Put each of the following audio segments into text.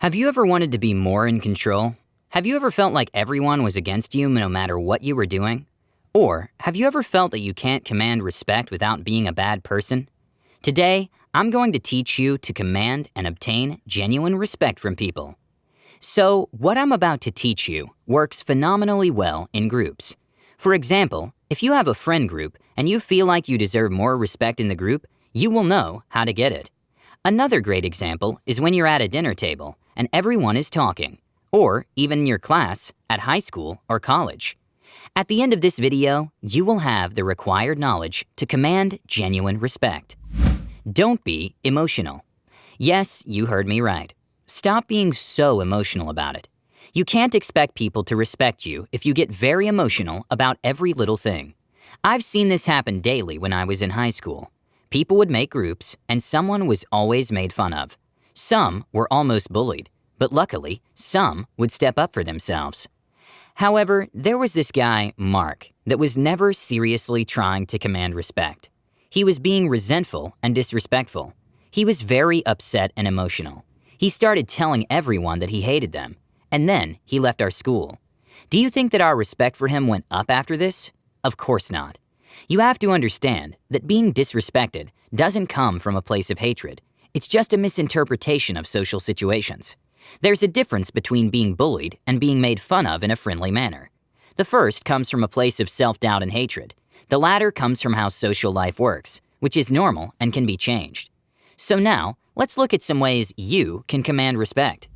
Have you ever wanted to be more in control? Have you ever felt like everyone was against you no matter what you were doing? Or have you ever felt that you can't command respect without being a bad person? Today, I'm going to teach you to command and obtain genuine respect from people. So, what I'm about to teach you works phenomenally well in groups. For example, if you have a friend group and you feel like you deserve more respect in the group, you will know how to get it. Another great example is when you're at a dinner table and everyone is talking, or even in your class at high school or college. At the end of this video, you will have the required knowledge to command genuine respect. Don't be emotional. Yes, you heard me right. Stop being so emotional about it. You can't expect people to respect you if you get very emotional about every little thing. I've seen this happen daily when I was in high school. People would make groups, and someone was always made fun of. Some were almost bullied, but luckily, some would step up for themselves. However, there was this guy, Mark, that was never seriously trying to command respect. He was being resentful and disrespectful. He was very upset and emotional. He started telling everyone that he hated them, and then he left our school. Do you think that our respect for him went up after this? Of course not. You have to understand that being disrespected doesn't come from a place of hatred. It's just a misinterpretation of social situations. There's a difference between being bullied and being made fun of in a friendly manner. The first comes from a place of self-doubt and hatred. The latter comes from how social life works, which is normal and can be changed. So now, let's look at some ways you can command respect.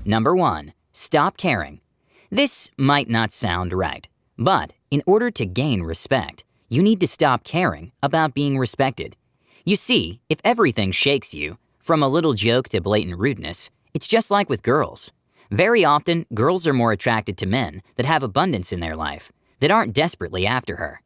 Number 1, stop caring. This might not sound right, but in order to gain respect, you need to stop caring about being respected. You see, if everything shakes you, from a little joke to blatant rudeness, it's just like with girls. Very often, girls are more attracted to men that have abundance in their life, that aren't desperately after her.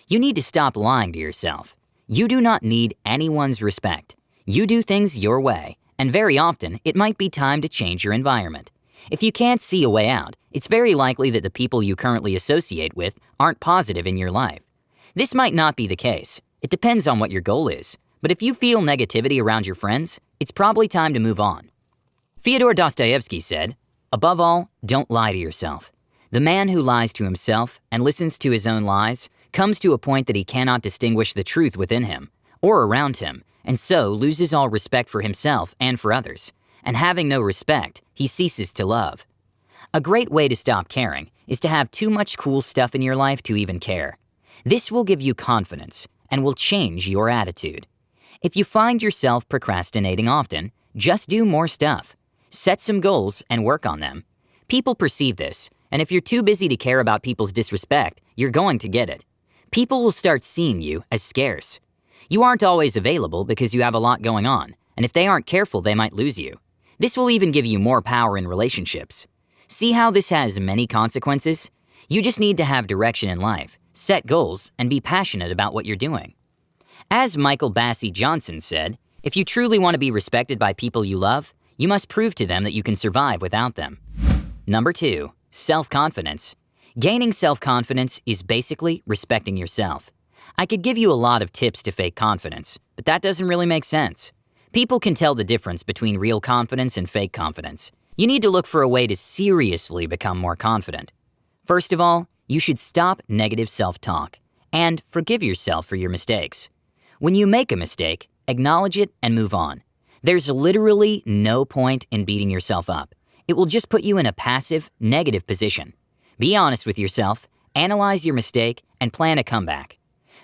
You need to stop lying to yourself. You do not need anyone's respect. You do things your way, and very often, it might be time to change your environment. If you can't see a way out, it's very likely that the people you currently associate with aren't positive in your life. This might not be the case. It depends on what your goal is. But if you feel negativity around your friends, it's probably time to move on. Fyodor Dostoevsky said, "Above all, don't lie to yourself. The man who lies to himself and listens to his own lies comes to a point that he cannot distinguish the truth within him or around him, and so loses all respect for himself and for others. And having no respect, he ceases to love." A great way to stop caring is to have too much cool stuff in your life to even care. This will give you confidence and will change your attitude. If you find yourself procrastinating often, just do more stuff. Set some goals and work on them. People perceive this, and if you're too busy to care about people's disrespect, you're going to get it. People will start seeing you as scarce. You aren't always available because you have a lot going on, and if they aren't careful, they might lose you. This will even give you more power in relationships. See how this has many consequences? You just need to have direction in life, set goals, and be passionate about what you're doing. As Michael Bassey Johnson said, if you truly want to be respected by people you love, you must prove to them that you can survive without them. Number 2, self-confidence. Gaining self-confidence is basically respecting yourself. I could give you a lot of tips to fake confidence, but that doesn't really make sense. People can tell the difference between real confidence and fake confidence. You need to look for a way to seriously become more confident. First of all, you should stop negative self-talk and forgive yourself for your mistakes. When you make a mistake, acknowledge it and move on. There's literally no point in beating yourself up. It will just put you in a passive, negative position. Be honest with yourself, analyze your mistake, and plan a comeback.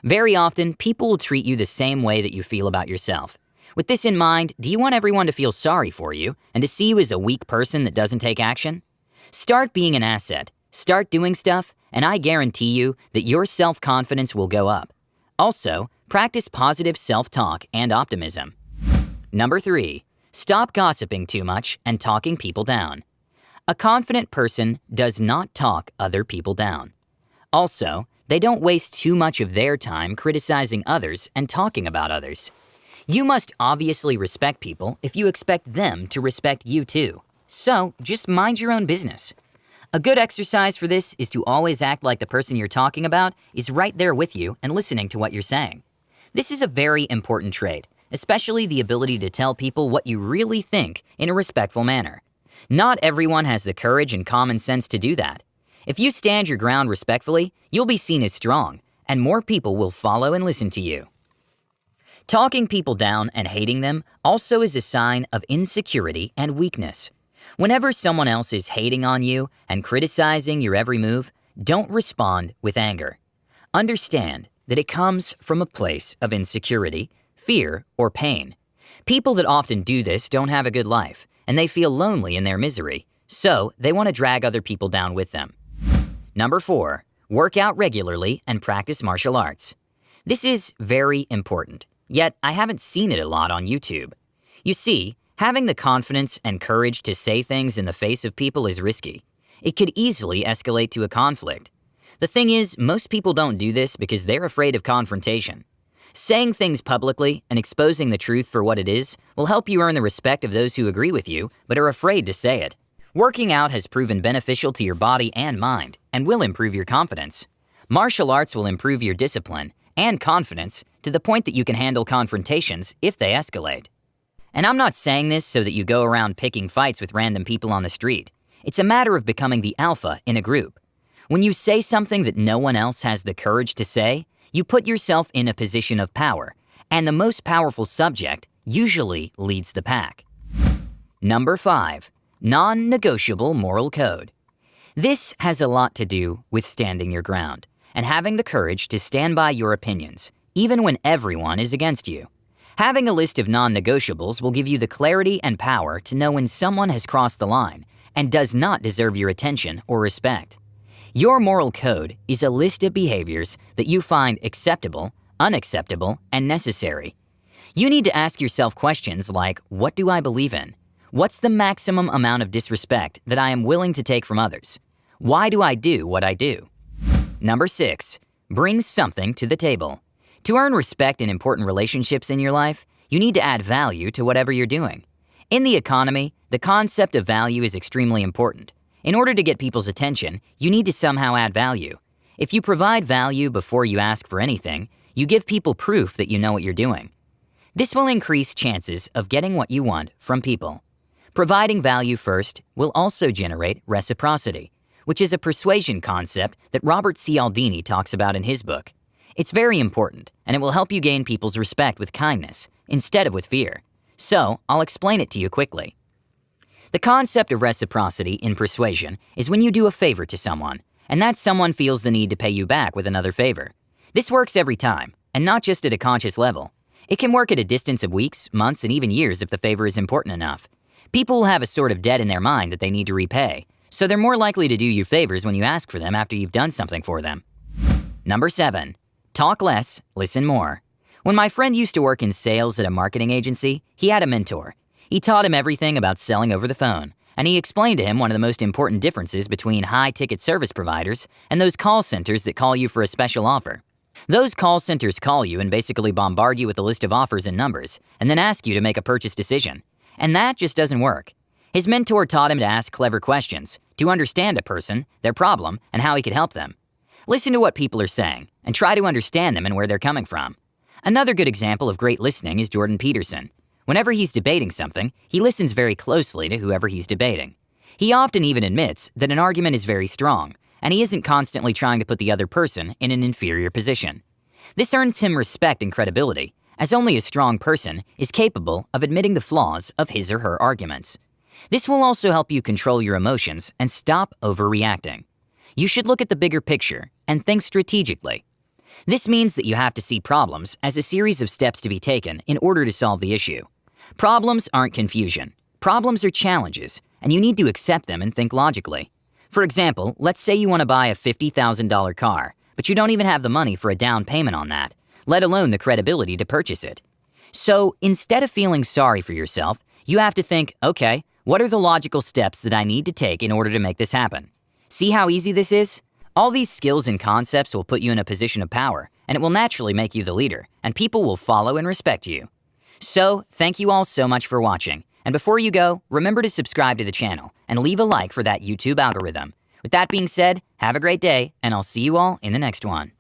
Very often, people will treat you the same way that you feel about yourself. With this in mind, do you want everyone to feel sorry for you and to see you as a weak person that doesn't take action? Start being an asset, start doing stuff, and I guarantee you that your self-confidence will go up. Also, practice positive self-talk and optimism. Number 3, stop gossiping too much and talking people down. A confident person does not talk other people down. Also, they don't waste too much of their time criticizing others and talking about others. You must obviously respect people if you expect them to respect you too. So, just mind your own business. A good exercise for this is to always act like the person you're talking about is right there with you and listening to what you're saying. This is a very important trait, especially the ability to tell people what you really think in a respectful manner. Not everyone has the courage and common sense to do that. If you stand your ground respectfully, you'll be seen as strong, and more people will follow and listen to you. Talking people down and hating them also is a sign of insecurity and weakness. Whenever someone else is hating on you and criticizing your every move, don't respond with anger. Understand that it comes from a place of insecurity, fear, or pain. People that often do this don't have a good life, and they feel lonely in their misery, so they want to drag other people down with them. Number 4, work out regularly and practice martial arts. This is very important, yet I haven't seen it a lot on YouTube. You see, having the confidence and courage to say things in the face of people is risky. It could easily escalate to a conflict. The thing is, most people don't do this because they're afraid of confrontation. Saying things publicly and exposing the truth for what it is will help you earn the respect of those who agree with you but are afraid to say it. Working out has proven beneficial to your body and mind and will improve your confidence. Martial arts will improve your discipline and confidence to the point that you can handle confrontations if they escalate. And I'm not saying this so that you go around picking fights with random people on the street. It's a matter of becoming the alpha in a group. When you say something that no one else has the courage to say, you put yourself in a position of power, and the most powerful subject usually leads the pack. Number 5, non-negotiable moral code. This has a lot to do with standing your ground and having the courage to stand by your opinions, even when everyone is against you. Having a list of non-negotiables will give you the clarity and power to know when someone has crossed the line and does not deserve your attention or respect. Your moral code is a list of behaviors that you find acceptable, unacceptable, and necessary. You need to ask yourself questions like, what do I believe in? What's the maximum amount of disrespect that I am willing to take from others? Why do I do what I do? Number 6, bring something to the table. To earn respect in important relationships in your life, you need to add value to whatever you're doing. In the economy, the concept of value is extremely important. In order to get people's attention, you need to somehow add value. If you provide value before you ask for anything, you give people proof that you know what you're doing. This will increase chances of getting what you want from people. Providing value first will also generate reciprocity, which is a persuasion concept that Robert Cialdini talks about in his book. It's very important, and it will help you gain people's respect with kindness instead of with fear. So, I'll explain it to you quickly. The concept of reciprocity in persuasion is when you do a favor to someone, and that someone feels the need to pay you back with another favor. This works every time, and not just at a conscious level. It can work at a distance of weeks, months, and even years if the favor is important enough. People will have a sort of debt in their mind that they need to repay, so they're more likely to do you favors when you ask for them after you've done something for them. Number 7, talk less, listen more. When my friend used to work in sales at a marketing agency, he had a mentor. He taught him everything about selling over the phone, and he explained to him one of the most important differences between high-ticket service providers and those call centers that call you for a special offer. Those call centers call you and basically bombard you with a list of offers and numbers, and then ask you to make a purchase decision. And that just doesn't work. His mentor taught him to ask clever questions, to understand a person, their problem, and how he could help them. Listen to what people are saying, and try to understand them and where they're coming from. Another good example of great listening is Jordan Peterson. Whenever he's debating something, he listens very closely to whoever he's debating. He often even admits that an argument is very strong, and he isn't constantly trying to put the other person in an inferior position. This earns him respect and credibility, as only a strong person is capable of admitting the flaws of his or her arguments. This will also help you control your emotions and stop overreacting. You should look at the bigger picture and think strategically. This means that you have to see problems as a series of steps to be taken in order to solve the issue. Problems aren't confusion. Problems are challenges, and you need to accept them and think logically. For example, let's say you want to buy a $50,000 car, but you don't even have the money for a down payment on that, let alone the credibility to purchase it. So, instead of feeling sorry for yourself, you have to think, okay, what are the logical steps that I need to take in order to make this happen? See how easy this is? All these skills and concepts will put you in a position of power, and it will naturally make you the leader, and people will follow and respect you. So, thank you all so much for watching, and before you go, remember to subscribe to the channel and leave a like for that YouTube algorithm. With that being said, have a great day, and I'll see you all in the next one.